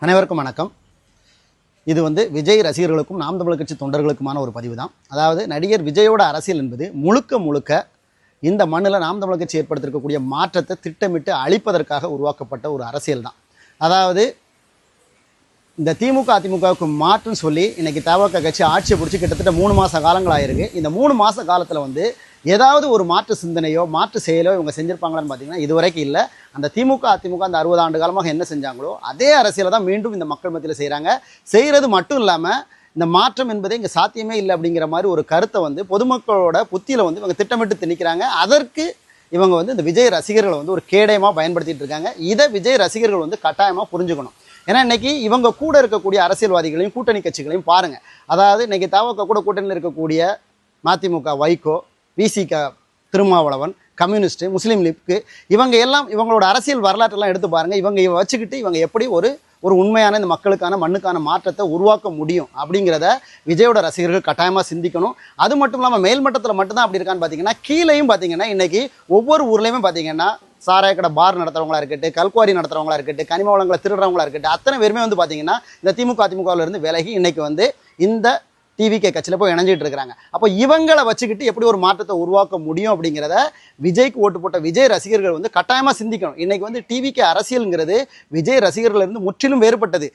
அனைவருக்கும் வணக்கம். இது விஜய் ரசிகர்களுக்கும் நாம் தமிழர் கட்சி தொண்டர்களுக்குமான ஒரு பதிவு தான். அதாவது நடிகர் விஜயோட அரசியல் என்பது முழுக்க முழுக்க இந்த மண்ணில் நாம் தமிழர் கட்சி ஏற்படுத்தியிருக்கக்கூடிய மாற்றத்தை திட்டமிட்டு அழிப்பதற்காக உருவாக்கப்பட்ட ஒரு அரசியல் தான். அதாவது இந்த திமுக அதிமுகவுக்கு மாற்றுன்னு சொல்லி இன்றைக்கி தவக கட்சி ஆட்சியை பிடிச்சி கிட்டத்தட்ட 3 மாத காலங்கள் ஆயிருக்கு. இந்த 3 மாத காலத்தில் ஏதாவது ஒரு மாற்று சிந்தனையோ மாற்று செயலோ இவங்க செஞ்சுருப்பாங்களான்னு பார்த்தீங்கன்னா இதுவரைக்கும் இல்லை. அந்த திமுக அதிமுக அந்த 60 ஆண்டு காலமாக என்ன செஞ்சாங்களோ அதே அரசியலை தான் மீண்டும் இந்த மக்கள் மத்தியில் செய்கிறாங்க. செய்கிறது மட்டும் இல்லாமல் இந்த மாற்றம் என்பதே இங்கே சாத்தியமே இல்லை அப்படிங்கிற மாதிரி ஒரு கருத்தை பொதுமக்களோட புத்தியில் இவங்க திட்டமிட்டு திணிக்கிறாங்க. அதற்கு இவங்க இந்த விஜய் ரசிகர்களை ஒரு கேடயமாக பயன்படுத்திட்டு இருக்காங்க. இதை விஜய் ரசிகர்கள் கட்டாயமாக புரிஞ்சுக்கணும். ஏன்னா இன்னைக்கு இவங்க கூட இருக்கக்கூடிய அரசியல்வாதிகளையும் கூட்டணி கட்சிகளையும் பாருங்க. அதாவது இன்னைக்கு தவக கூட கூட்டணியில் இருக்கக்கூடிய மதிமுக வைகோ, விசிக திருமாவளவன், கம்யூனிஸ்ட், முஸ்லீம் லீக்கு இவங்க எல்லாம் இவங்களோட அரசியல் வரலாற்றெல்லாம் எடுத்து பாருங்க. இவங்க வச்சுக்கிட்டு இவங்க எப்படி ஒரு உண்மையான இந்த மக்களுக்கான மண்ணுக்கான மாற்றத்தை உருவாக்க முடியும் அப்படிங்கிறத விஜயோட ரசிகர்கள் கட்டாயமாக சிந்திக்கணும். அது மட்டும் இல்லாமல் மேல்மட்டத்தில் மட்டும்தான் அப்படி இருக்கான்னு பார்த்தீங்கன்னா கீழேயும் பார்த்தீங்கன்னா இன்னைக்கு ஒவ்வொரு ஊர்லேயுமே பார்த்தீங்கன்னா சாராய கடை பார் நடத்துறவங்களா இருக்கட்டும், கல்குவாரி நடத்துறவங்களா இருக்கட்டும், கனிம வளங்களை திருடுறவங்களா இருக்கட்டும், அத்தனை பேருமே பார்த்தீங்கன்னா இந்த திமுக அதிமுகவிலிருந்து விலகி இன்னைக்கு இந்த டிவிகே கட்சியில் போய் இணைஞ்சிட்டு இருக்கிறாங்க. அப்போ இவங்களை வச்சுக்கிட்டு எப்படி ஒரு மாற்றத்தை உருவாக்க முடியும் அப்படிங்கிறத விஜய்க்கு ஓட்டு போட்ட விஜய் ரசிகர்கள் கட்டாயமாக சிந்திக்கணும். இன்னைக்கு டிவிகே அரசியல்ங்கிறது விஜய் ரசிகர்கள் இருந்து முற்றிலும் வேறுபட்டது.